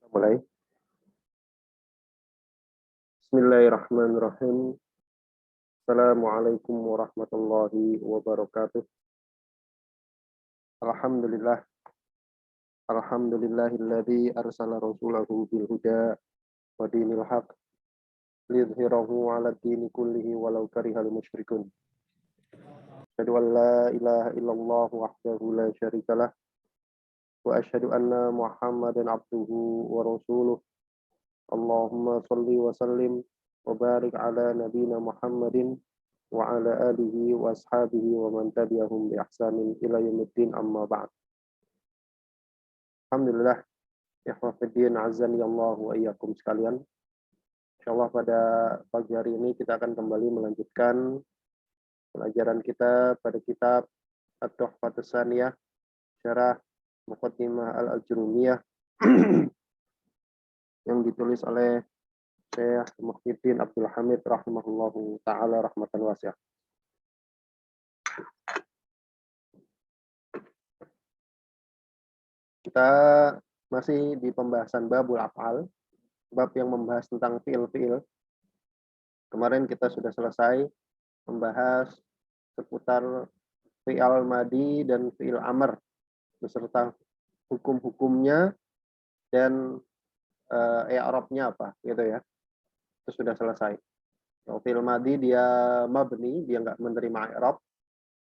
Mulai. Bismillahirrahmanirrahim. Assalamualaikum warahmatullahi wabarakatuh. Alhamdulillah. Alhamdulillahilladzi arsala rasulahu bil huda wa dinil haq liyudhhirahu 'ala dini kullihi walau karihal musyrikun. Asyhadu an la ilaha illallah wahdahu la syarikalah wa asyhadu anna Muhammadan abduhu wa rasuluh. Allahumma shalli wa sallim wa barik ala nabiyyina Muhammadin wa ala alihi wa ashabihi wa man tabi'ahum bi ihsanin ila yaumiddin, amma ba'd. Alhamdulillah, ikhwatiddin azani Allah wa iyyakum sekalian. Insyaallah pada pagi hari ini kita akan kembali melanjutkan pelajaran kita pada kitab At-Tuhfatus Tsaniyah syarah Muqaddimah Al-Ajrumiyah yang ditulis oleh Syekh Muhyiddin Abdul Hamid rahimahullahu taala rahmatan wasi'ah. Kita masih di pembahasan babul af'al, bab yang membahas tentang fiil-fiil. Kemarin kita sudah selesai membahas seputar fi'il madi dan fi'il amr beserta hukum-hukumnya dan i'rabnya apa gitu ya. Itu sudah selesai. Kalau fi'il madi dia mabni, dia enggak menerima i'rab,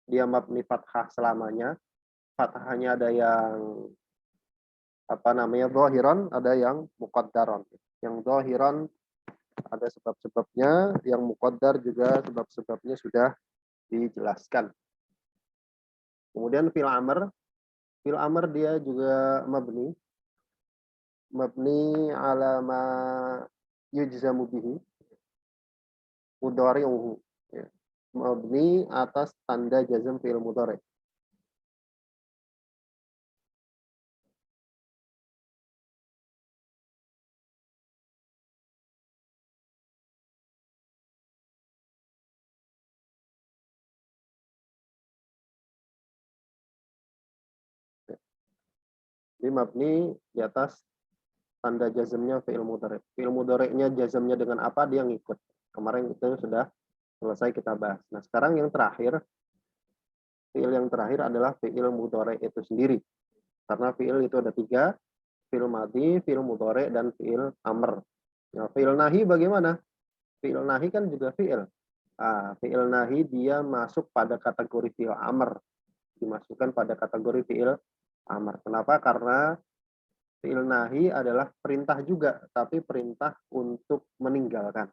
dia mabni fathah selamanya. Fathahnya ada yang zahiran, ada yang muqaddaran. Yang zahiran ada sebab-sebabnya, yang muqaddar juga sebab-sebabnya sudah dijelaskan. Kemudian fi'il amr dia juga mabni ala ma yujzamu bihi mudhari'uhu, ya. Mabni atas tanda jazm fi'il mudhari'. Jadi mabni di atas tanda jazmnya fi'il mudhari'. Fi'il mudhari'nya jazmnya dengan apa, dia ngikut. Kemarin itu sudah selesai kita bahas. Nah, sekarang yang terakhir, fi'il yang terakhir adalah fi'il mudhari' itu sendiri. Karena fi'il itu ada 3, fi'il madi, fi'il mudhari', dan fi'il amr. Nah, fi'il nahi bagaimana? Fi'il nahi kan juga fi'il. Fi'il nahi dia masuk pada kategori fi'il amr. Dimasukkan pada kategori fi'il amr. Kenapa? Karena fi'il nahi adalah perintah juga, tapi perintah untuk meninggalkan.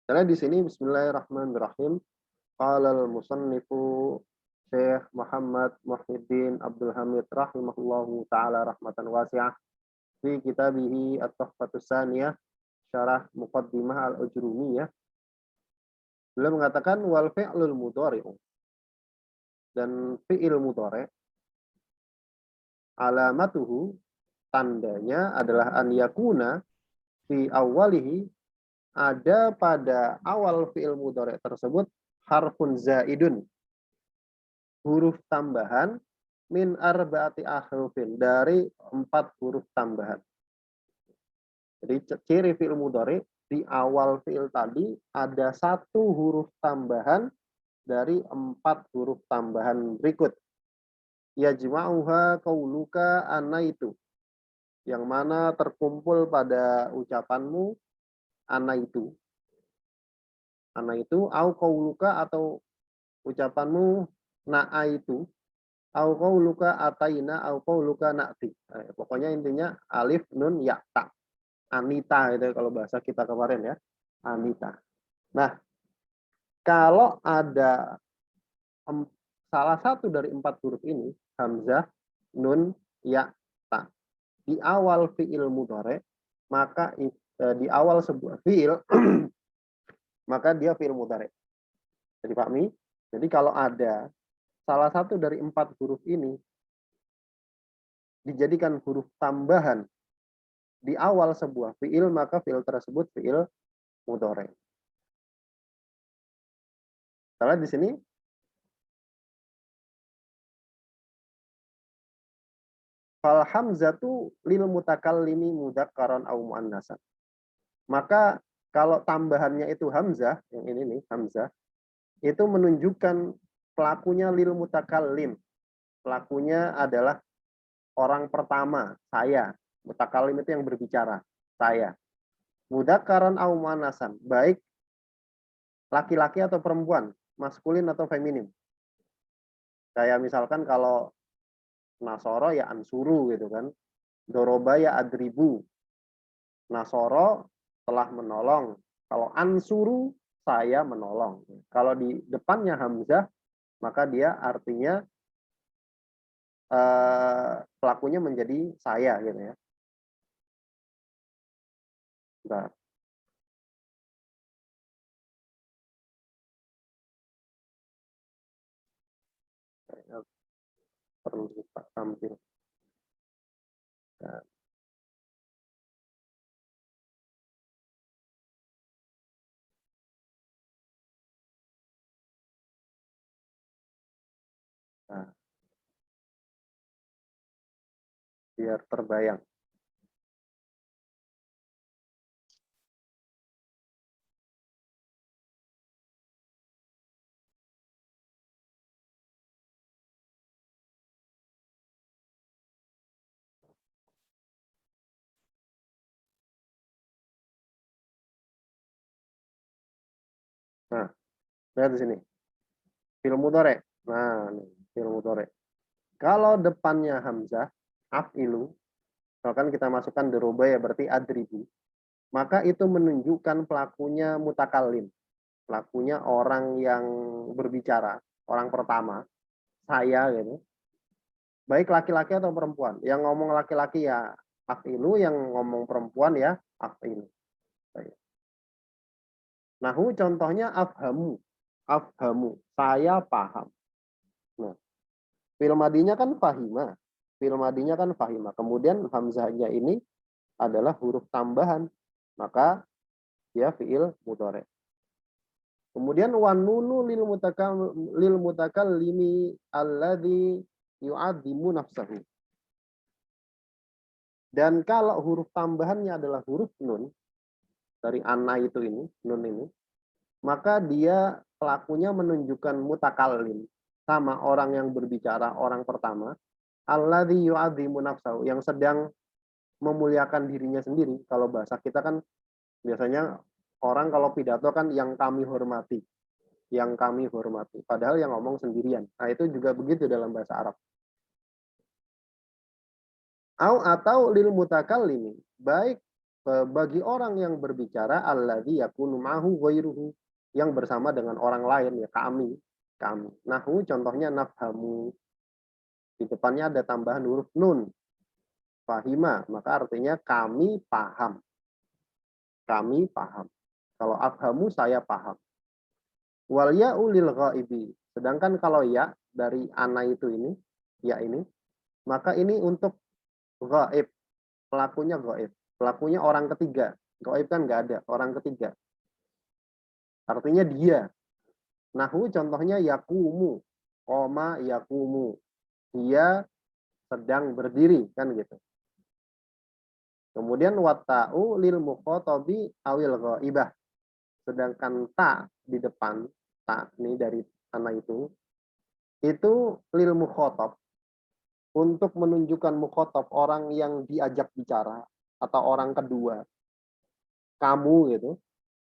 Karena di sini bismillahirrahmanirrahim. Qala al-musannifu Syekh Muhammad Muhyiddin Abdul Hamid rahimahullahu taala rahmatan wasi'ah fi kitabihi At-Tuhfatus Tsaniyah syarah Muqaddimah Al-Ajrumiyah. Beliau mengatakan wal fi'lul mudhari'u, dan fi'il mudhari' alamatuhu, tandanya adalah an yakuna fi awalihi, ada pada awal fi'il mudhari' tersebut harfun zaidun, huruf tambahan, min arba'ati ahrufin, dari 4 huruf tambahan. Jadi ciri fi'il mudhari' di awal fi'il tadi ada 1 huruf tambahan dari 4 huruf tambahan berikut. Yajma'uha qauluka anaitu, yang mana terkumpul pada ucapanmu anaitu. Anaitu au qauluka, atau ucapanmu na'aitu, au qauluka ataina, au qauluka na'ti. Pokoknya intinya alif nun ya ta. Anita itu kalau bahasa kita kemarin ya. Anita. Nah, kalau ada salah satu dari 4 huruf ini, hamzah, nun, ya, ta, di awal fi'il mudhari', maka di awal sebuah fi'il maka dia fi'il mudhari'. Jadi pahami? Jadi kalau ada salah satu dari 4 huruf ini dijadikan huruf tambahan di awal sebuah fi'il, maka fi'il tersebut fi'il mudhari'. Karena di sini Fal hamzatu lil mutakallimi mudzakkaran au muannasan. Maka kalau tambahannya itu hamzah, yang ini nih hamzah, itu menunjukkan pelakunya lil mutakallim. Pelakunya adalah orang pertama, saya. Mutakallim itu yang berbicara, saya. Mudzakkaran au muannasan, baik laki-laki atau perempuan, maskulin atau feminim. Kayak misalkan kalau Nasoro ya ansuru gitu kan. Doroba ya adribu. Nasoro telah menolong. Kalau ansuru saya menolong. Kalau di depannya hamzah maka dia artinya pelakunya menjadi saya gitu ya. Bentar. Perlu kita tampil. Nah, biar terbayang. Nah, lihat di sini. Fi'il mudhari'. Nah, nih, fi'il mudhari'. Kalau depannya hamzah, af'ilu, misalkan kita masukkan deroba ya berarti adribu, maka itu menunjukkan pelakunya mutakallim. Pelakunya orang yang berbicara, orang pertama, saya gitu. Baik laki-laki atau perempuan. Yang ngomong laki-laki ya af'ilu, yang ngomong perempuan ya af'ilu. Nahu contohnya afhamu. Afhamu, saya paham. Nah, fi'il madinya kan fahima. Fi'il madinya kan fahima. Kemudian hamzahnya ini adalah huruf tambahan. Maka dia fi'il mudhari'. Kemudian wanunu lil mutakallimi alladhi yu'adhimu nafsahu. Dan kalau huruf tambahannya adalah huruf nun, dari ana itu ini, nun ini, maka dia pelakunya menunjukkan mutakallim, sama orang yang berbicara, orang pertama, alladzi yu'adhimu nafsahu, yang sedang memuliakan dirinya sendiri. Kalau bahasa kita kan biasanya orang kalau pidato kan yang kami hormati, yang kami hormati. Padahal yang ngomong sendirian. Nah itu juga begitu dalam bahasa Arab. Atau lil mutakallimi, baik bagi orang yang berbicara alladzi yakunu ma'hu ghairuhu, yang bersama dengan orang lain ya kami. Nahu contohnya nafhamu. Di depannya ada tambahan huruf nun. Fahima, maka artinya kami paham. Kami paham. Kalau afhamu saya paham. Wal ya'u lil ghaibi. Sedangkan kalau ya dari ana itu ini, ya ini, maka ini untuk gaib. Pelakunya gaib. Pelakunya orang ketiga. Gaib kan nggak ada, orang ketiga. Artinya dia. Nahu contohnya yakumu. Koma yakumu. Dia sedang berdiri, kan gitu. Kemudian wata'u lil mukhatabi awil ghaibah. Sedangkan ta di depan, ta ini dari ana itu lil mukhatab, untuk menunjukkan mukhatab orang yang diajak bicara atau orang kedua. Kamu gitu.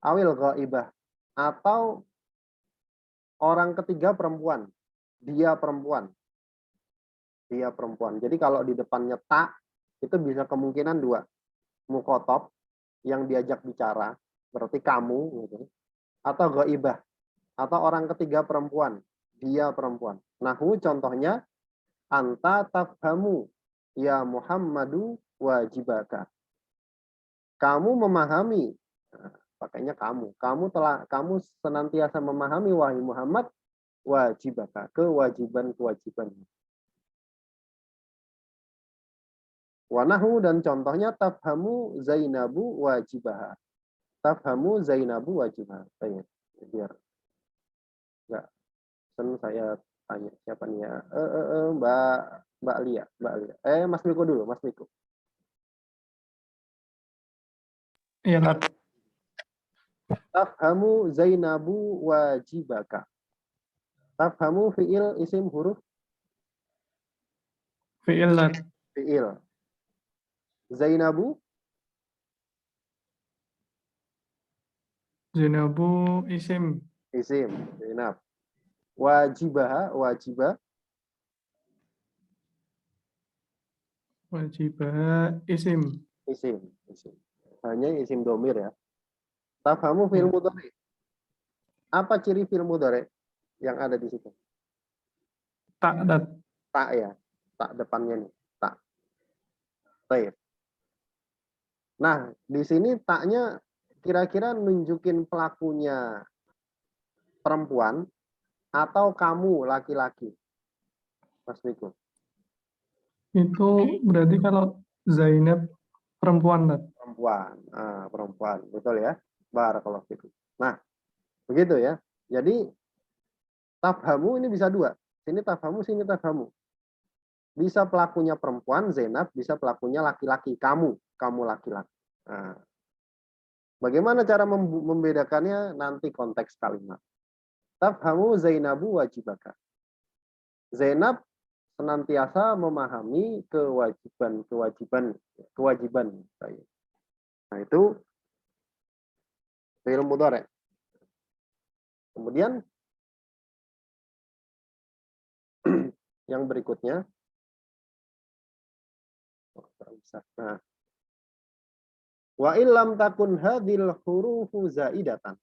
Awil ghaibah, atau orang ketiga perempuan. Dia perempuan. Dia perempuan. Jadi kalau di depannya ta, itu bisa kemungkinan dua. Mukhatab yang diajak bicara, berarti kamu gitu. Atau ghaibah, atau orang ketiga perempuan. Dia perempuan. Nahu contohnya anta tafhamu ya Muhammadu wajibaka. Kamu memahami, nah, pakainya kamu. Kamu senantiasa memahami wahai Muhammad wajibaka, kewajiban-kewajiban. Wanahu dan contohnya tafhamu Zainabu wajibaha. Tafhamu Zainabu wajibaha. Biar enggak saya Tanya siapa nih ya? Mbak Lia, Mbak Lia. Mas Miko dulu, Mas Miko. Iya, Tat. Tafhamu Zainabu wajibaka. Tafhamu fiil isim huruf Fi'il, Tat. fiil. Zainabu Zainabu isim. isim. Zainab. Wajibaha wajibah Wajibah isim. isim. Isim. Hanya isim domir ya. Tafhamu fiil Ya. mudhari. Apa ciri fiil mudhari yang ada di situ? Tak, Tat. Tak ya. Tak depannya nih. Tak. Baik. Nah, di sini taknya kira-kira nunjukin pelakunya perempuan atau kamu laki-laki, Mas Miko? Itu berarti kalau Zainab perempuan, Tat. Perempuan. Perempuan. Betul ya? Barakallahu fikum. Nah, begitu ya. Jadi, tafhamu ini bisa dua. Sini tafhamu, sini tafhamu. Bisa pelakunya perempuan, Zainab. Bisa pelakunya laki-laki, kamu. Kamu laki-laki. Nah, bagaimana cara membedakannya? Nanti konteks kalimat. Tafhamu Zainabu wajibaka. Zainab senantiasa memahami kewajiban. Nah, itu fi'il mudhari. Kemudian yang berikutnya, nah, wa illam takun hadil hurufu zaidatan.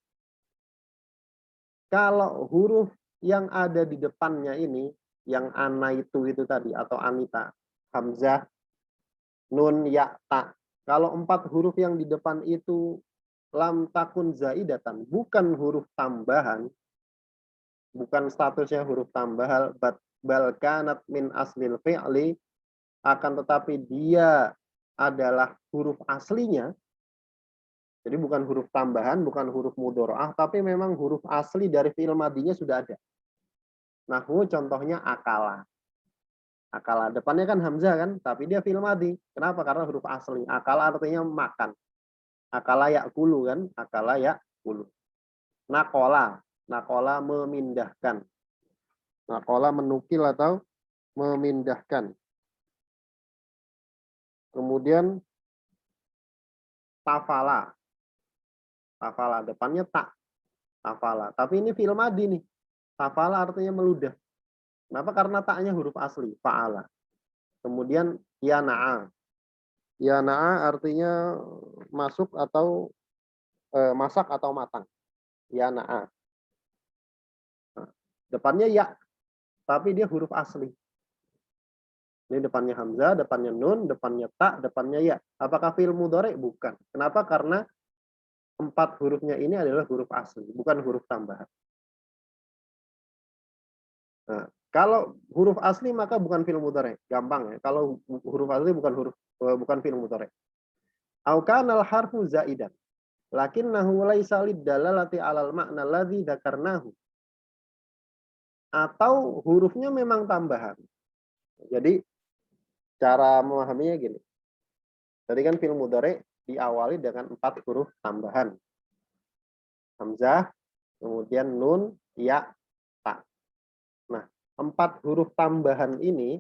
Kalau huruf yang ada di depannya ini, yang ana itu tadi, atau anita, hamzah, nun, ya, ta. Kalau 4 huruf yang di depan itu lam takun zaidatan, bukan huruf tambahan, bukan statusnya huruf tambahan, bal kanat min aslil fi'li, akan tetapi dia adalah huruf aslinya. Jadi bukan huruf tambahan, bukan huruf mudhora'ah, tapi memang huruf asli dari fi'il madinya sudah ada. Nahwu contohnya akala. Akala depannya kan hamzah kan, tapi dia fi'il madi. Kenapa? Karena huruf asli. Akala artinya makan. Akala yakulu kan, akala yakulu. Nakola, nakola memindahkan. Nakola menukil atau memindahkan. Kemudian tafala. Tafala depannya tak. Tafala. Tapi ini fi'il madi nih. Tafala artinya meludah. Kenapa? Karena taknya huruf asli, fa'ala. Kemudian yana'a. Yana'a artinya masuk atau masak atau matang. Yana'a. Nah, depannya ya, tapi dia huruf asli. Ini depannya hamzah, depannya nun, depannya ta, depannya ya. Apakah fi'il mudhari? Bukan. Kenapa? Karena 4 hurufnya ini adalah huruf asli, bukan huruf tambahan. Nah, kalau huruf asli maka bukan fi'il mudhari. Gampang ya. Kalau huruf asli bukan fi'il mudhari. Au kanal harfu zaidan. Lakinnahu laisa lidalalati 'alal ma'na alladzi dzakarnahu. Atau hurufnya memang tambahan. Jadi cara memahaminya gini. Tadi kan fi'il mudhari diawali dengan 4 huruf tambahan. Hamzah, kemudian nun, ya, ta. Nah, 4 huruf tambahan ini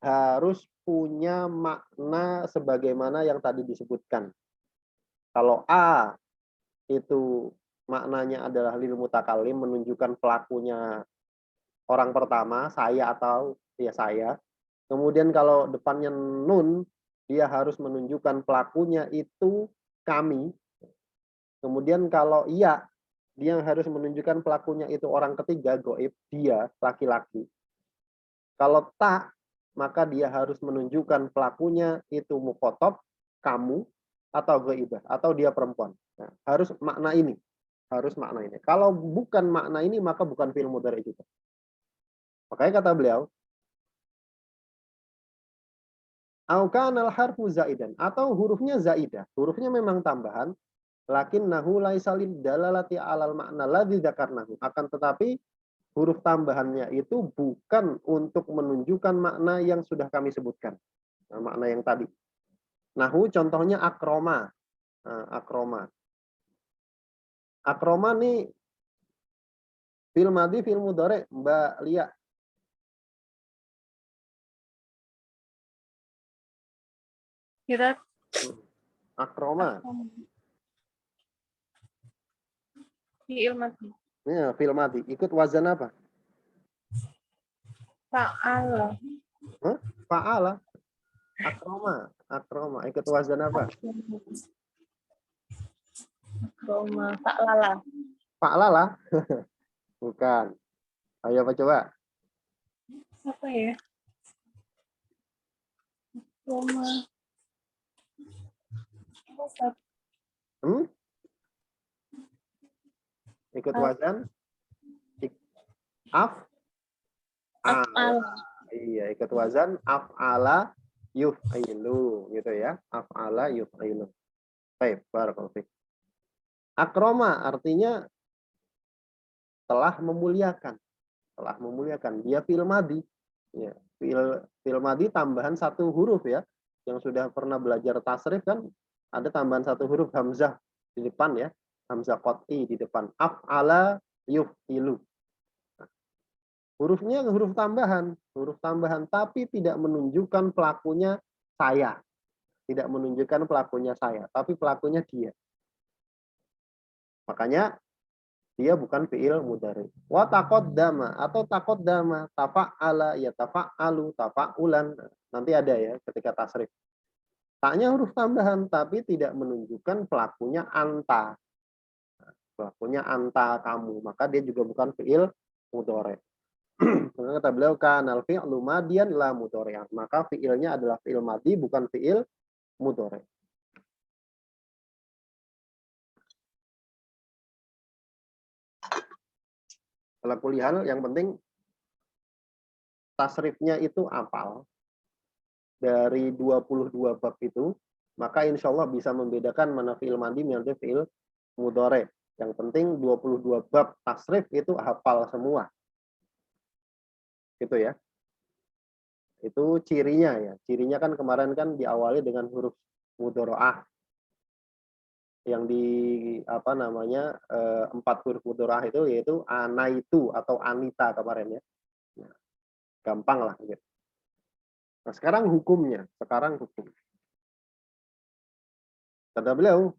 harus punya makna sebagaimana yang tadi disebutkan. Kalau A itu maknanya adalah lil mutakallim, menunjukkan pelakunya orang pertama, saya atau ya saya. Kemudian kalau depannya nun, dia harus menunjukkan pelakunya itu kami. Kemudian kalau iya, dia harus menunjukkan pelakunya itu orang ketiga, goib, dia, laki-laki. Kalau tak, maka dia harus menunjukkan pelakunya itu mukhotob, kamu, atau goibah, atau dia perempuan. Nah, harus makna ini. Harus makna ini. Kalau bukan makna ini, maka bukan fi'il mudhari juga. Makanya kata beliau, au kanal harfu zaidan, atau hurufnya zaidah. Hurufnya memang tambahan, lakinnahu laisa lid dalalati 'alal ma'na ladzi dzakarnahu. Akan tetapi huruf tambahannya itu bukan untuk menunjukkan makna yang sudah kami sebutkan. Nah, makna yang tadi. Nahu contohnya akroma. Nah, akroma. Akroma nih fi'il madhi, fi'il mudhari, Mbak Lia. Kita Akroma. fi'il madhi. Ya, fi'il madhi. Ikut wazan apa? Fa'ala. Hah? Fa'ala. Akroma. Akroma. Ikut wazan apa? Akroma. Fa'lala. Fa'lala. Bukan. Ayo apa coba? Apa ya? Akroma. Ikut wazan? Af? Af'al. Iya, ikut wazan af'ala yuf'ilu gitu ya. Af'ala yuf'ilu. Baik, barakallahu fiik. Akroma artinya telah memuliakan. Telah memuliakan. Dia fi'il madhi. Ya, fi'il madhi tambahan satu huruf ya. Yang sudah pernah belajar tasrif kan ada tambahan satu huruf hamzah di depan ya. Hamzah qat'i di depan. Af'ala yuf'ilu. Hurufnya huruf tambahan, tapi tidak menunjukkan pelakunya saya. Tidak menunjukkan pelakunya saya, tapi pelakunya dia. Makanya dia bukan fi'il mudhari. Wa taqaddama atau taqaddama, tafa'ala, ya tafa'alu, tafa'ulan. Nanti ada ya ketika tasrif. Taknya huruf tambahan, tapi tidak menunjukkan pelakunya anta. Pelakunya anta kamu. Maka dia juga bukan fi'il mudhari. Kata beliau kanal fi'lu madian la mudhari'an. Maka fi'ilnya adalah fi'il madi bukan fi'il mudhari'. Ala kulli hal yang penting tasrifnya itu apal dari 22 bab itu, maka insya Allah bisa membedakan mana fi'il madi mana fi'il mudhari'. Yang penting 22 bab tasrif itu hafal semua. Gitu ya. Itu cirinya ya. Cirinya kan kemarin kan diawali dengan huruf mudhari'ah. Yang di apa namanya 4 huruf mudhari'ah itu yaitu anaitu atau anita kemarin ya. Gampang lah gitu. Nah, sekarang hukumnya, Kata beliau,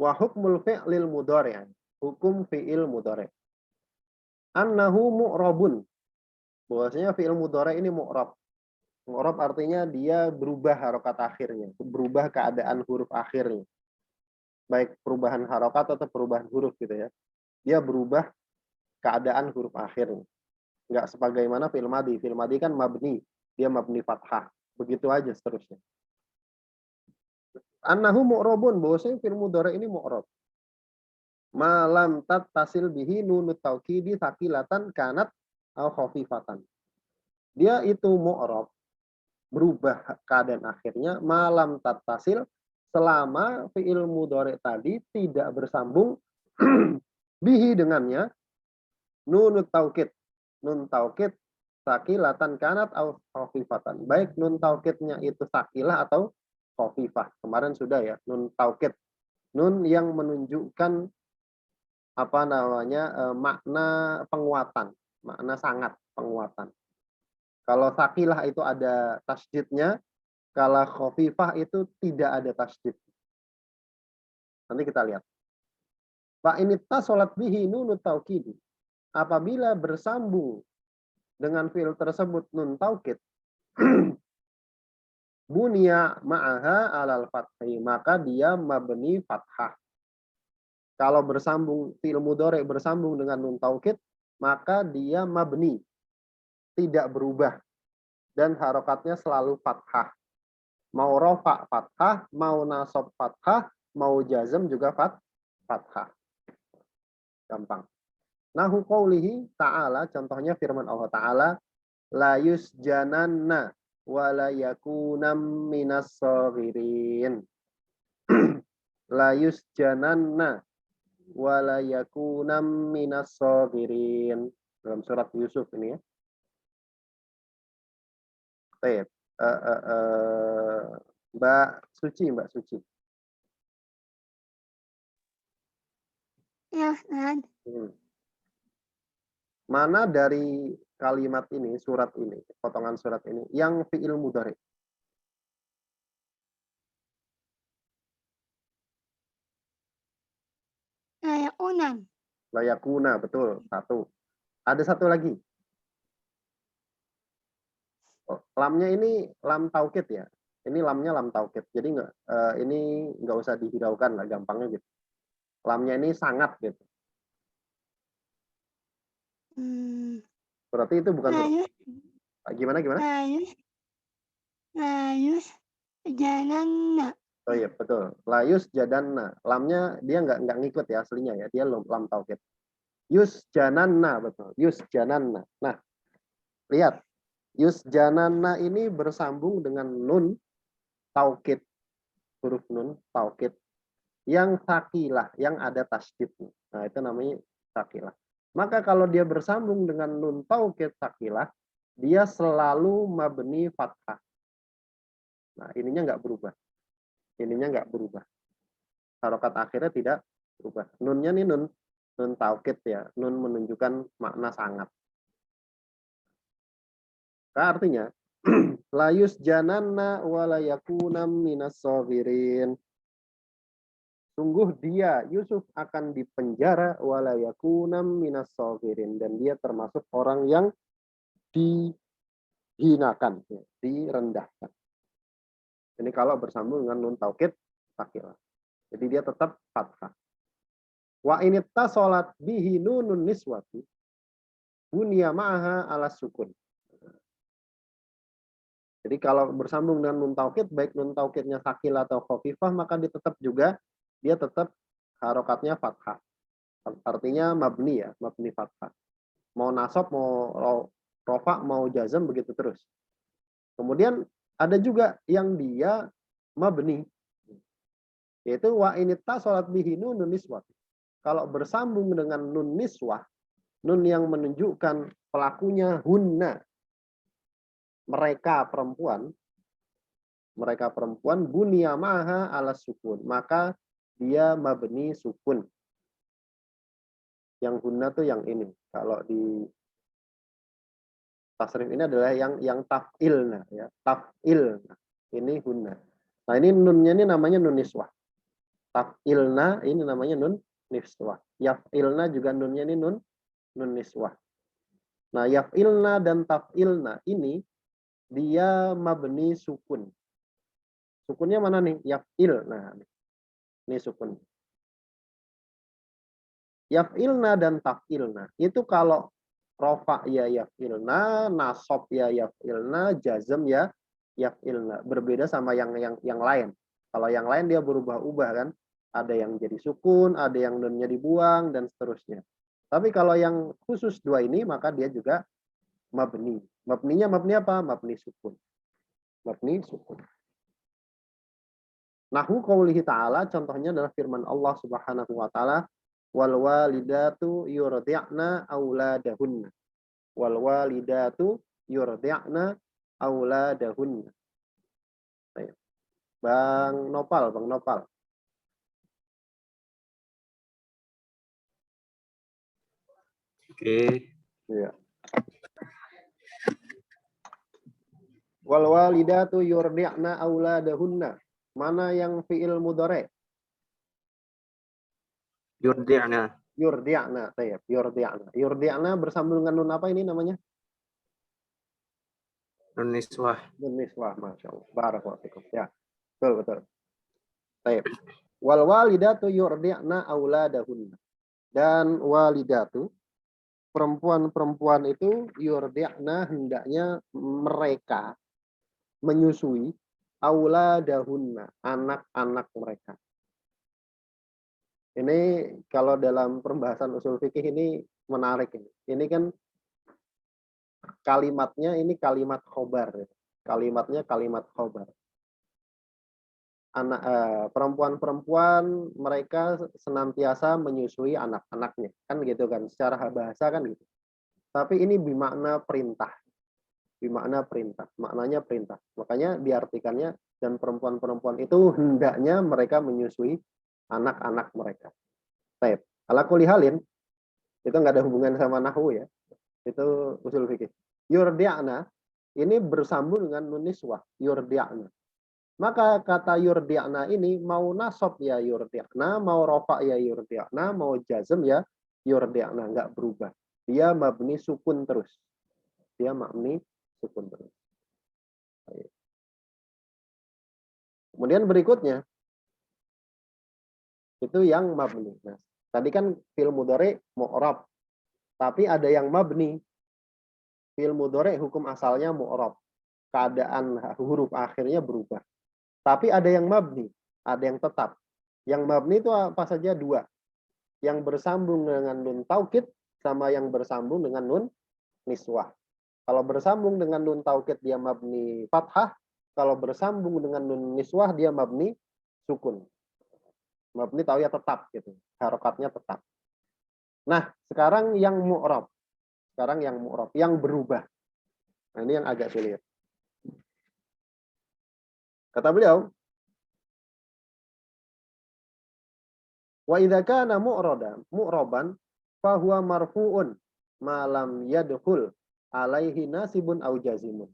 wa hukmul fi'lil mudhari'. Hukum fi'il mudhari'. Annahu mu'rabun. Bahwasanya fi'il mudhari' ini mu'rab. Mu'rab artinya dia berubah harokat akhirnya, berubah keadaan huruf akhirnya. Baik perubahan harokat atau perubahan huruf gitu ya. Dia berubah keadaan huruf akhirnya. Enggak sebagaimana fi'il madi. Fi'il madi kan mabni, dia mabni fathah. Begitu aja seterusnya. Annahu mu'rabun, bahwasanya fi'il mudhari' ini mu'rab. Malam tattasil bihi nunut taukidi sakilatan kanat au khafifatan. Dia itu mu'rab, berubah keadaan akhirnya malam tattasil selama fi'il mudhari' tadi tidak bersambung bihi dengannya nunut taukid. Nun taukid sakilatan kanat au khafifatan. Baik nun taukidnya itu sakilah atau khafifah. Kemarin sudah ya, nun taukid. Nun yang menunjukkan apa namanya makna penguatan, makna sangat penguatan. Kalau sakilah itu ada tasydidnya, kalau khafifah itu tidak ada tasydid. Nanti kita lihat. Fa in ittasalat bihi nunut taukid. Apabila bersambung dengan fi'il tersebut nun taukid, bunia ma'aha alal fathi, maka dia mabni fathah. Kalau bersambung fi'il mudhari' bersambung dengan nun taukid, maka dia mabni, tidak berubah dan harokatnya selalu fathah. Mau rofa fathah, mau nasab fathah, mau jazm juga fathah. Gampang. Nahu qaulihi ta'ala, contohnya firman Allah Ta'ala, la yusjananna wa la yakunam minas saghirin. La yusjananna wa la yakunam minas saghirin. dalam surat Yusuf ini ya. Baik. Mbak Suci. Ya, Ustaz. Mana dari kalimat ini, surat ini, potongan surat ini, yang fi'il mudhari? Layakunan. Layakuna, betul. Satu. Ada satu lagi. Lamnya ini lam taukid ya. Ini lamnya lam taukid. Jadi ini nggak usah dihiraukan lah, gampangnya gitu. Lamnya ini sangat gitu. Berarti itu bukan huruf. Gimana? Layus jalanna. Oh iya, betul. Layus jadanna. Lamnya dia nggak ngikut ya aslinya ya. Dia lam taukid. Yus jananna, betul. Yus jananna. Nah, lihat. Yus jananna ini bersambung dengan nun taukid. Huruf nun taukid. Yang sakilah, yang ada tasydidnya. Nah, itu namanya sakilah. Maka kalau dia bersambung dengan nun taukid sakilah, dia selalu mabni fathah. Nah, ininya nggak berubah. Harokat akhirnya tidak berubah. Nunnya nih nun taukid ya. Nun menunjukkan makna sangat. Nah, artinya layus jananna walayakunam minas sabirin. Sungguh dia Yusuf akan dipenjara walayakunam minas sabirin, dan dia termasuk orang yang dihinakan, ya, direndahkan. Ini kalau bersambung dengan nun taukid sakilah. Jadi dia tetap fathah. Wa initta sholat bihi nunun niswati bunya ma'aha ala sukun. Jadi kalau bersambung dengan nun taukid, baik nun taukidnya sakilah atau khafifah, maka dia tetap harokatnya fathah. Artinya mabni ya, mabni fathah. Mau nasab, mau rofa, mau jazm, begitu terus. Kemudian ada juga yang dia mabni, yaitu wa initta sholat bihi nunun niswah. Kalau bersambung dengan nun niswah, nun yang menunjukkan pelakunya hunna, mereka perempuan bunya maha ala sukun, maka dia mabni sukun. Yang hunna tuh yang ini. Kalau di tasrif ini adalah yang taf'ilna ya, taf'ilna. Ini hunna. Nah, ini nunnya ini namanya nun niswah. Taf'ilna ini namanya nun niswah. Yaf'ilna juga nunnya ini nun niswah. Nah, yaf'ilna dan taf'ilna ini dia mabni sukun. Sukunnya mana nih? Yaf'il. Nah, ini sukun. Yaf'ilna dan taf'ilna. Itu kalau rofa ya yaf'ilna, nasab ya yaf'ilna, jazm ya yaf'ilna. Berbeda sama yang lain. Kalau yang lain dia berubah-ubah kan. Ada yang jadi sukun, ada yang nunnya dibuang, dan seterusnya. Tapi kalau yang khusus dua ini, maka dia juga mabni. Mabninya mabni apa? Mabni sukun. Mabni sukun. Nahwu qaulihi ta'ala, contohnya adalah firman Allah Subhanahu wa taala, wal walidatu yurdi'na auladahunna. Wal walidatu yurdi'na auladahunna. Bang Nopal. Oke. Iya. Wal walidatu yurdi'na auladahunna. Mana yang fi'il mudhari'? Yurdi'na. Yurdi'na, tayyib. Yurdi'na bersambung dengan nun apa ini namanya? Nun niswah. Nun niswah, masyaallah. Barakallahu fikum. Ya. Betul. Tayyib. Wal walidatu yurdi'na auladahunna. Dan walidatu, perempuan-perempuan itu yurdi'na, hendaknya mereka menyusui auladahunna, anak-anak mereka. Ini kalau dalam pembahasan usul fikih ini menarik ini. Ini kan kalimatnya ini kalimat khobar. Kalimatnya kalimat khobar. Anak perempuan-perempuan mereka senantiasa menyusui anak-anaknya, kan gitu kan, secara bahasa kan gitu. Tapi ini bermakna perintah. Bermakna perintah. Maknanya perintah. Makanya diartikannya dan perempuan-perempuan itu hendaknya mereka menyusui anak-anak mereka. Baik. Ala kulli halin, itu nggak ada hubungan sama nahwu ya. Itu usul fikih. Yurdi'na ini bersambung dengan nun niswah. Yurdi'na. Maka kata yurdi'na ini mau nasab ya yurdi'na, mau rofa ya yurdi'na, mau jazm ya yurdi'na, nggak berubah. Dia mabni sukun terus. Dia mabni sukun terus. Kemudian berikutnya itu yang mabni. Nah, tadi kan fi'il mudhari mu'rab. Tapi ada yang mabni. Fi'il mudhari hukum asalnya mu'rab. Keadaan huruf akhirnya berubah. Tapi ada yang mabni, ada yang tetap. Yang mabni itu apa saja? Dua. Yang bersambung dengan nun taukid sama yang bersambung dengan nun niswah. Kalau bersambung dengan nun taukid dia mabni fathah, kalau bersambung dengan nun niswah dia mabni sukun. Mabni tahu ya tetap gitu. Harokatnya tetap. Nah, sekarang yang mu'rab. Sekarang yang mu'rab, yang berubah. Nah, ini yang agak sulit. Kata beliau, wa idza kana mu'raban fa huwa marfu'un ma lam yadkhul alaihi nasibun au jazimun.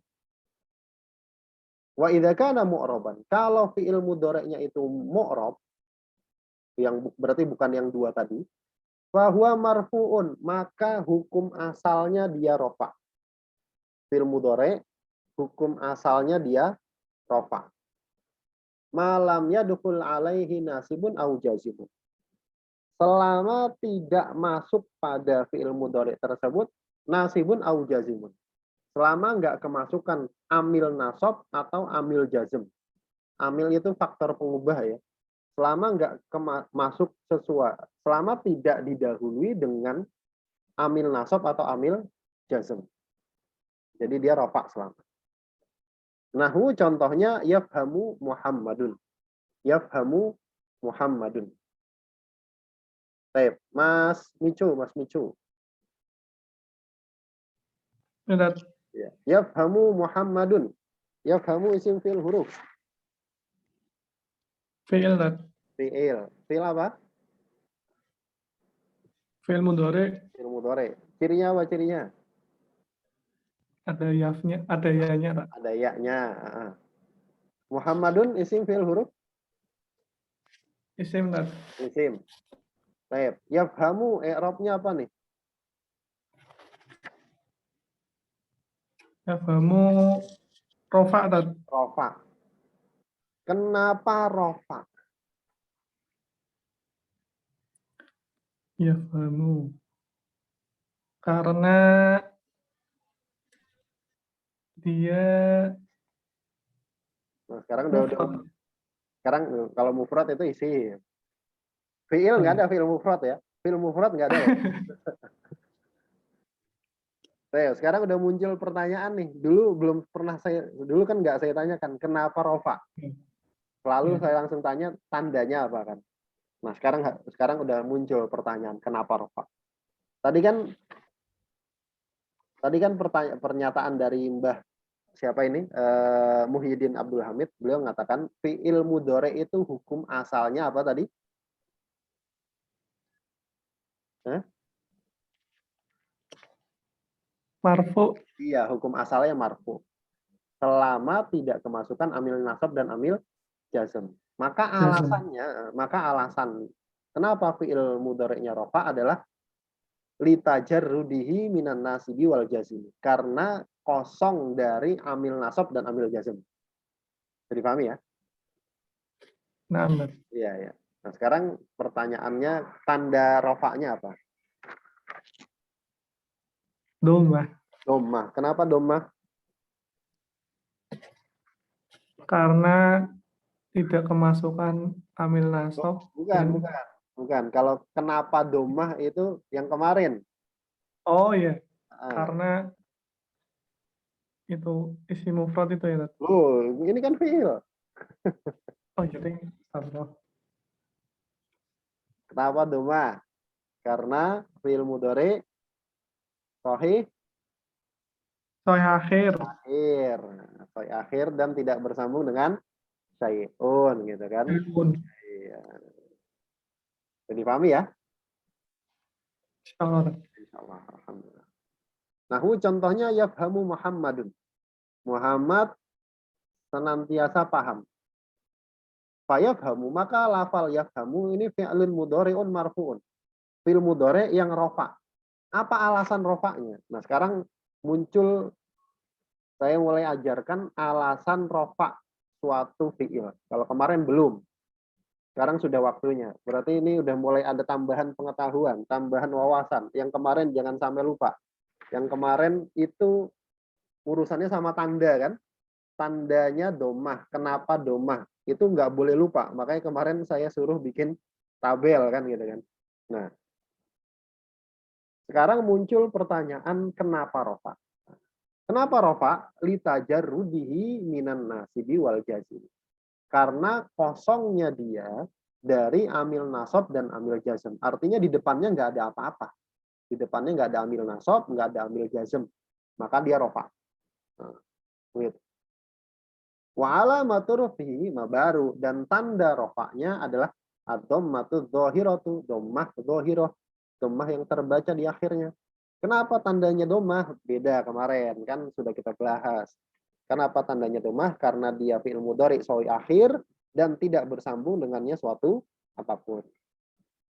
Wa idza kana mu'raban, kalau fi'il mudhari'nya itu mu'rab, yang berarti bukan yang dua tadi, fa huwa marfu'un, maka hukum asalnya dia rafa. Fi'il mudhari' hukum asalnya dia rafa. Malam yadkhul alaihi nasibun au jazimun. Selama tidak masuk pada fi'il mudhari' tersebut nasibun au jazimun. Selama nggak kemasukan amil nasab atau amil jazm. Amil itu faktor pengubah ya. Selama nggak masuk sesuai, selama tidak didahului dengan amil nasab atau amil jazm. Jadi dia rafa selama. Nahwu contohnya yafhamu Muhammadun. Yafhamu Muhammadun. Baik, Mas Micu. Ya, Ya. Yafhamu Muhammadun. Yafhamu isim fi'il huruf. fi'il dat. Fi'il. Fi'il apa? Fi'il mudhari Fi'il mudhari. Cirinya apa cirinya? ada yafnya, ada ya-nya, tak? Ada ya-nya. Muhammadun isim fi'il huruf. Isim dat. Isim. Baik. Yafhamu i'rabnya apa nih? Yafhamu rofa dat. Rofa. Kenapa rofa? Yafhamu. Karena dia Nah, sekarang mufrad. sekarang kalau mufrad itu isim. Fi'il nggak ada fi'il mufrad ya. Fi'il mufrad nggak ada. Sekarang udah muncul pertanyaan nih. Dulu kan nggak saya tanyakan kenapa rofa. Selalu saya langsung tanya tandanya apa kan. Nah sekarang udah muncul pertanyaan kenapa rofa. Tadi kan pernyataan dari Mbah siapa ini Muhyiddin Abdul Hamid, beliau mengatakan fi'il mudhari itu hukum asalnya apa tadi? Marfu. Iya, hukum asalnya marfu. Selama tidak kemasukan amil nasab dan amil jazm. Maka alasan kenapa fi'il mudhari'nya rafa adalah litajarrudihi minan nasibi wal jazm. Karena kosong dari amil nasab dan amil jazm. Jadi pahami ya? Nah, benar. Iya, ya. Nah, sekarang pertanyaannya tanda rofaknya apa? Domah. Domah. Kenapa domah? Karena tidak kemasukan amil nasab. Bukan. Kalau kenapa domah itu yang kemarin. Oh iya. Karena itu isi mufrad itu ya. Oh, ini kan fi'il. Oh jadi salah. Kenapa domah? Karena fi'il mudhari Sahih Soy akhir. akhir. Sahih akhir dan tidak bersambung dengan syai'un gitu kan. Syai'un. Iya. Jadi pahami ya? Insyaallah. Insyaallah. Alhamdulillah. Nahu contohnya yafhamu Muhammadun. Muhammad senantiasa paham. Fayafhamu, maka lafal yafhamu ini fi'lun mudhari'un marfu'un. Fi'il mudhari' yang rofa. Apa alasan rofaknya? Nah, sekarang muncul, saya mulai ajarkan alasan rofa suatu fi'il. Kalau kemarin belum. Sekarang sudah waktunya. Berarti ini udah mulai ada tambahan pengetahuan, tambahan wawasan. Yang kemarin jangan sampai lupa. Yang kemarin itu urusannya sama tanda kan? Tandanya domah. Kenapa domah? Itu nggak boleh lupa. Makanya kemarin saya suruh bikin tabel kan gitu kan. Nah, sekarang muncul pertanyaan kenapa rofa? Kenapa rofa? Litajarrudihi minan nasibi wal jazim. Karena kosongnya dia dari amil nasab dan amil jazm. Artinya di depannya nggak ada apa-apa. Di depannya nggak ada amil nasab, nggak ada amil jazm. Maka dia rofa. Nah, gitu. Wa alamatu rufihi mabaru, dan tanda rofaknya adalah ad-dhammatu dzahiratu, dhammah dzahirah, dhammah yang terbaca di akhirnya. Kenapa tandanya dhammah? Beda kemarin kan sudah kita bahas. Kenapa tandanya dhammah? Karena dia fi'il mudhari' sahih akhir dan tidak bersambung dengannya suatu apapun.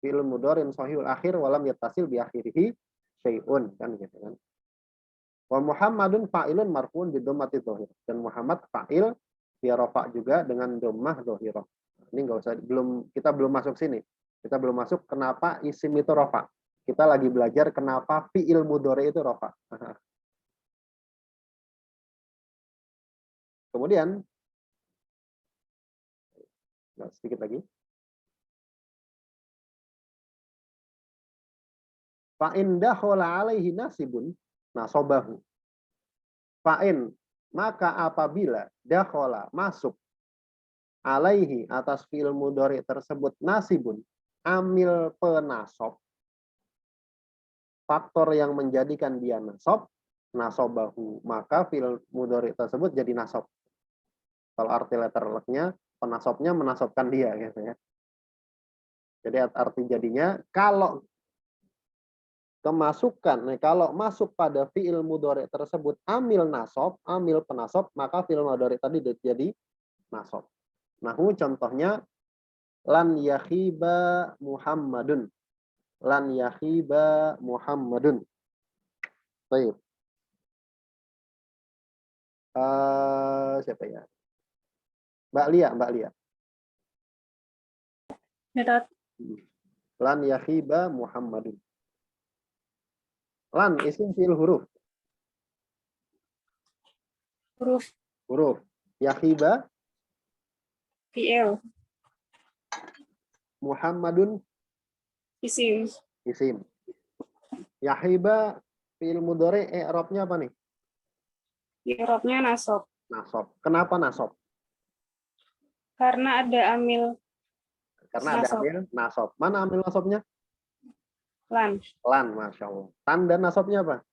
Fi'il mudhari' sahihul akhir walam yattasil bi akhirihi syai'un kan gitu kan. Wa Muhammadun fa'ilun marfu'un bi dhammati dzahir, dan Muhammad fa'il dia rofa juga dengan dhammah dhahirah. Ini enggak usah, kita belum masuk sini. Kita belum masuk kenapa isim itu rofa. Kita lagi belajar kenapa fi'il mudhari' itu rofa. Kemudian sedikit lagi. Fa'in dakhala alaihi nasibun nasobahu. Fa'in, maka apabila dakhala masuk alaihi atas fi'il mudhari' tersebut nasibun, amil penasob, faktor yang menjadikan dia nasab, nasobahu, maka fi'il mudhari' tersebut jadi nasab. Kalau arti letterleknya, penasobnya menasobkan dia gitu ya. Jadi arti jadinya kalau kemasukan, kalau masuk pada fi'il mudhari' tersebut amil nasab, amil penasab, maka fi'il mudhari' tadi jadi nasab. Nahu contohnya lan yakhiba Muhammadun. Lan yakhiba Muhammadun. Baik. Siapa ya? Mbak Lia. Nyatat. Lan yakhiba Muhammadun. Lan isim fi'il huruf. Huruf. Yakhiba fi'il. Muhammadun Isim. isim. Yahiba fi'il mudhari' i'rabnya apa nih? I'rabnya nasab. Nasab. Kenapa nasab? Karena ada amil Karena ada nasab. amil nasab. Mana amil nasabnya? Lan. Lan, Masya Allah. Tanda nasabnya apa?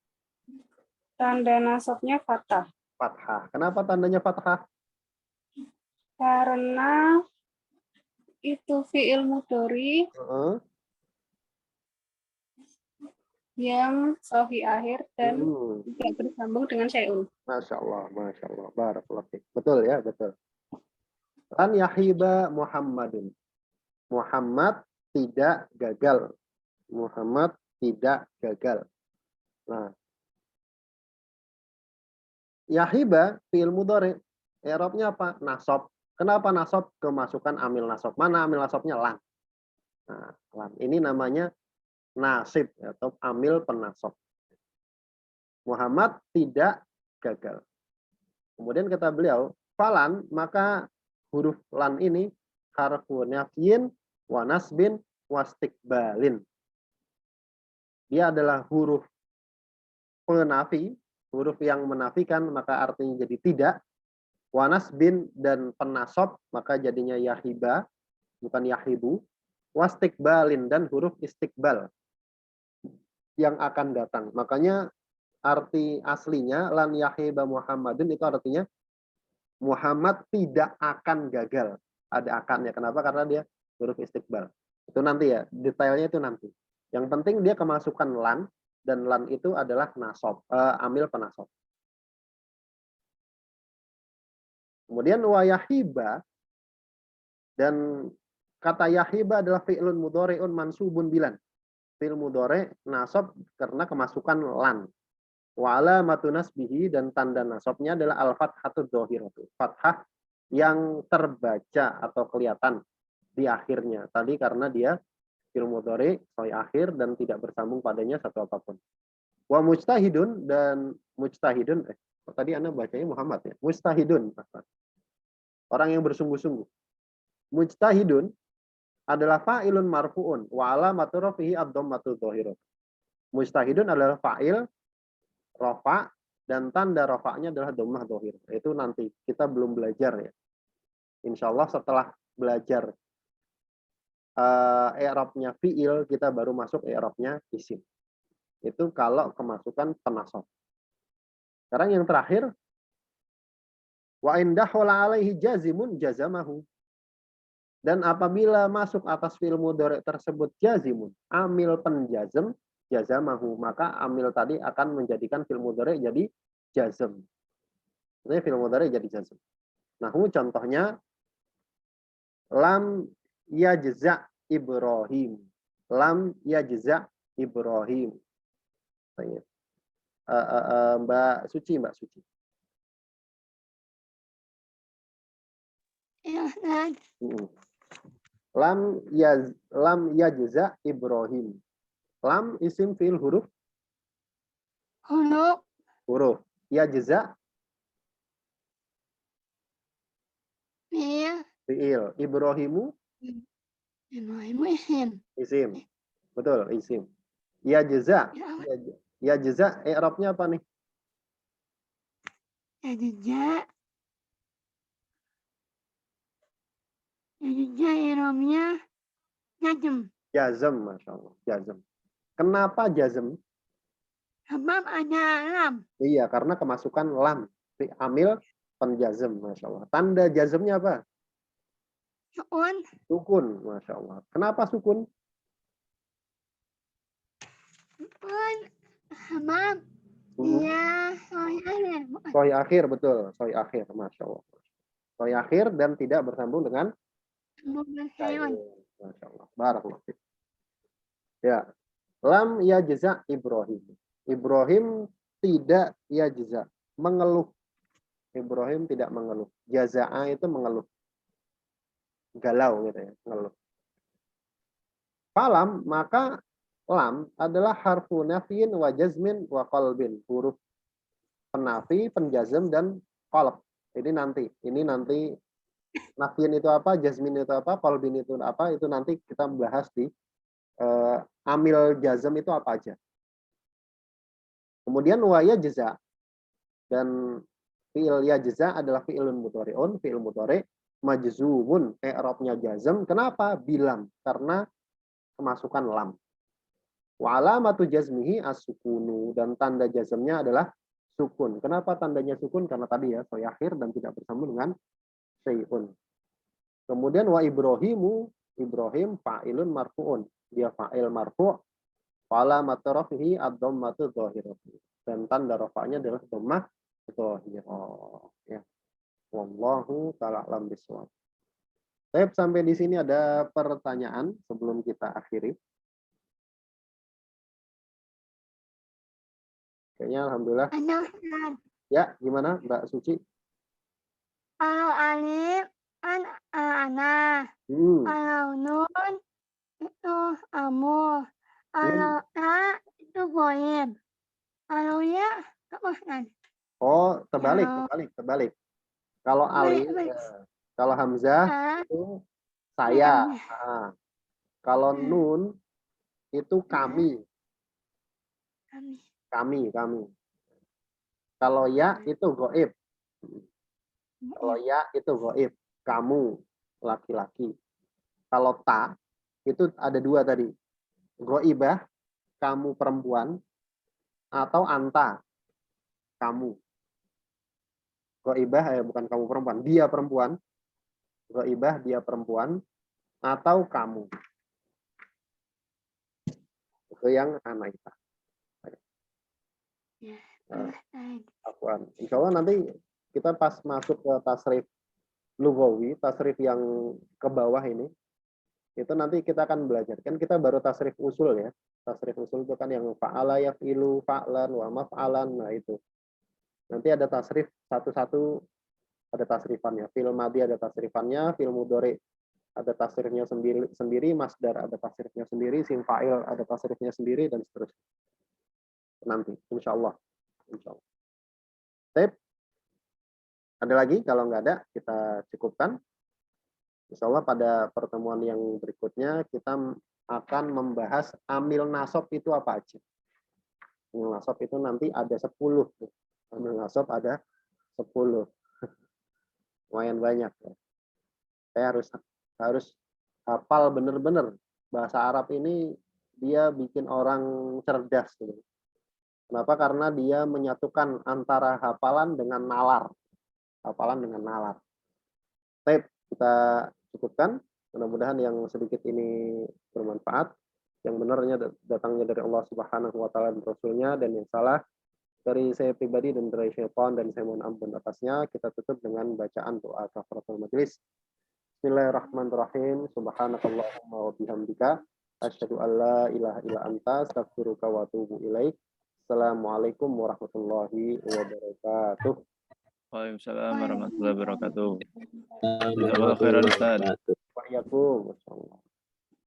Tanda nasabnya fathah. Fathah. Kenapa tandanya fathah? Karena itu fi'il mudhari yang sahih akhir dan tidak bersambung dengan syai'un. Masya Allah. Barakallahu fiik. Betul ya, betul. Lan yahiba Muhammadun. Muhammad tidak gagal. Muhammad tidak gagal. Nah, yahiba fi'il mudhari', i'rabnya apa? Nasab. Kenapa nasab? Kemasukan amil nasab. Mana amil nasabnya? Lan. Nah, lan. Ini namanya nasib atau amil penasab. Muhammad tidak gagal. Kemudian kata beliau, falan, maka huruf lan ini harfu nafyin wa nasbin wastiqbalin. Dia adalah huruf penafi, huruf yang menafikan, maka artinya jadi tidak. Wanas bin dan penasab, maka jadinya yahiba, bukan yahibu. Wastikbalin dan huruf istiqbal yang akan datang. Makanya arti aslinya lan yahiba Muhammadun itu artinya Muhammad tidak akan gagal. Ada akannya. Kenapa? Karena dia huruf istiqbal. Itu nanti ya, detailnya itu nanti. Yang penting dia kemasukan lan, dan lan itu adalah nasab, amil penasab. Kemudian wa yahiba, dan kata yahiba adalah fi'lun mudhari'un mansubun bilan. Fi'il mudhari' nasab karena kemasukan lan. Wa alamatu nasbihi, dan tanda nasabnya adalah al-fathatud dhahiratu. Fathah yang terbaca atau kelihatan di akhirnya. Tadi karena dia fi'il mudhari' soi akhir dan tidak bersambung padanya satu apapun. Wa mujtahidun, dan mujtahidun tadi Anda bacanya Muhammad ya. Mujtahidun. Orang yang bersungguh-sungguh. Mujtahidun adalah fa'ilun marfu'un wa alamatu rafihi ad-dhammatu dhahirah. Mujtahidun adalah fa'il rafa, dan tanda rafa'nya adalah dhammah dhahir. Itu nanti kita belum belajar ya. Insya Allah setelah belajar i'rabnya fi'il, kita baru masuk i'rabnya isim. Itu kalau kemasukan penasab. Sekarang yang terakhir, wa indahula alaihi jazimun jazamahu. Dan apabila masuk atas fi'il mudhari' tersebut jazimun, amil penjazm, jazamahu, maka amil tadi akan menjadikan fi'il mudhari' jadi jazm. Maksudnya fi'il mudhari' jadi jazm. Nah, contohnya lam yajza Ibrahim. Lam yajza Ibrahim. Mbak Suci. Ya, Ustaz. Lam yajza Ibrahim. Lam isim fi'il huruf. Huruf. Yajza fi'il. Ibrahimu isim. isim. Betul, isim. Yajza. Yajza i'rabnya apa nih? Yajza i'rabnya jazm. Jazm, Masya Allah. Jazm. Kenapa jazm? Sebab ada lam. Iya, karena kemasukan lam. Amil penjazm, Masya Allah. Tanda jazmnya apa? Sukun. Sukun, Masya Allah. Kenapa sukun? Sukun. Sebab dia soi akhir. Soi akhir, betul. Soi akhir, Masya Allah. Soi akhir dan tidak bersambung dengan Bukan kain. sayun. Masya Allah. Barakallahu fiik. Ya. Lam yajza Ibrahim. Ibrahim tidak yajza. Mengeluh. Ibrahim tidak mengeluh. Jaza'a itu mengeluh. Galau gitu ya. Mengeluh. Falam, maka lam adalah harfu nafyin wa jazmin wa qalbin. Huruf penafi, penjazm, dan qalb. Ini nanti nafyin itu apa, jazmin itu apa, qalbin itu apa, itu nanti kita bahas di amil jazm itu apa aja. Kemudian wa yajza, dan fi'il yajza adalah fi'ilun mudhari'un, fi'il mudhari' majzumun, i'rabnya jazm. Kenapa? Bilam, karena kemasukan lam. Wa alamatu jazmihi as-sukunu, dan tanda jazmnya adalah sukun. Kenapa tandanya sukun? Karena tadi ya, soi akhir dan tidak bersambung dengan syai'un. Kemudian wa Ibrahimu, Ibrahim fa'ilun marfu'un. Dia fa'il marfu', fala matarafihi ad-dhammatu dhahiratu. Dan tanda rafa'nya adalah dhammah dhahirah. Ya. Wallahu ta'ala alam bisawab. Baik, sampai di sini ada pertanyaan sebelum kita akhiri. Kayaknya alhamdulillah. Ada Ustaz. Ya, gimana Mbak Suci? Kalau alif kan ana. Kalau nun itu amu. Kalau ta itu goib. Kalau ya apa Ustaz? Oh, terbalik. Kalau alif, kalau hamzah itu saya. Kalau nun itu kami. Kami. Kalau ya itu goib. Kalau ya itu goib. Kamu, laki-laki. Kalau ta, itu ada dua tadi. Goibah, kamu perempuan. Atau anta, kamu. Ghaibah bukan kamu perempuan, dia perempuan. Ghaibah dia perempuan atau kamu. Itu yang anak kita. Insya Allah nanti kita pas masuk ke tasrif lugawi, tasrif yang ke bawah ini, itu nanti kita akan belajar. Kan kita baru tasrif usul ya. Tasrif usul itu kan yang fa'ala yaf'ilu fa'lan wa maf'alan. Nah itu. Nanti ada tasrif satu-satu, ada tasrifannya. Fil madhi ada tasrifannya, fil mudhari ada tasrifnya sendiri, masdar ada tasrifnya sendiri, sim fa'il ada tasrifnya sendiri, dan seterusnya. Nanti, insya Allah. Tip. Ada lagi? Kalau nggak ada, kita cukupkan. Insya Allah pada pertemuan yang berikutnya kita akan membahas amil nasab itu apa aja. Amil nasab itu nanti ada 10. Amil nasab ada 10. Lumayan banyak. Saya harus hafal benar-benar. Bahasa Arab ini dia bikin orang cerdas. Kenapa? Karena dia menyatukan antara hafalan dengan nalar. Hafalan dengan nalar. Baik, kita cukupkan. Mudah-mudahan yang sedikit ini bermanfaat. Yang benarnya datangnya dari Allah Subhanahu wa taala dan Rasulnya, dan yang salah dari saya pribadi dan dari syaitan, dan saya mohon ampun atasnya. Kita tutup dengan bacaan doa kafaratul majelis. Bismillahirrahmanirrahim. Subhanakallahumma wa bihamdika asyhadu an la ilaha illa anta astaghfiruka wa atubu ilaik. Assalamualaikum warahmatullahi wabarakatuh. Waalaikumsalam warahmatullahi wabarakatuh. Jazakallahu khairan Ustaz. Waalaikumsalam.